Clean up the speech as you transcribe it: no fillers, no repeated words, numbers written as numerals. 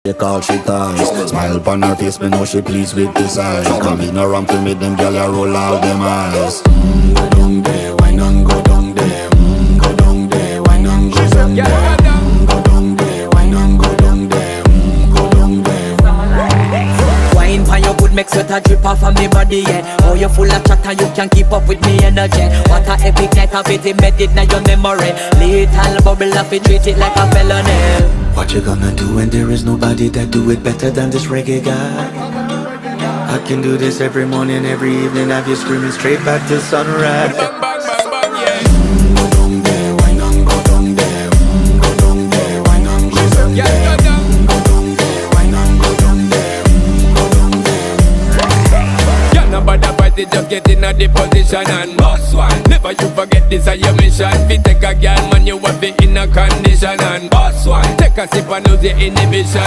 They call she ties. Smile upon her face, me know she pleased with this eyes. Come in around to me, them gyal a roll out them eyes. Go down there, why not go down there? Go down there, why not go down there? Go down there, why not go down there? Go down there. Wine pan your good, make sweat a drip off of me body, yeah. Oh, you full of chatter, you can keep up with me energy. What a epic night of it, embedded in your memory. Little bubble of it, treat it like a felony. What you gonna do when there is nobody that do it better than this reggae guy? I can do this every morning, every evening, have you screaming straight back to sunrise. Go down there, why not go down there? Go down there, why not go down there? Go down there, why not go down there? Go down there. Can't nobody fight it, just get in a the position and boss one. Never you forget this is your mission. Fi take a girl, man, you have it in a condition and boss one. Take a sip and lose your inhibition.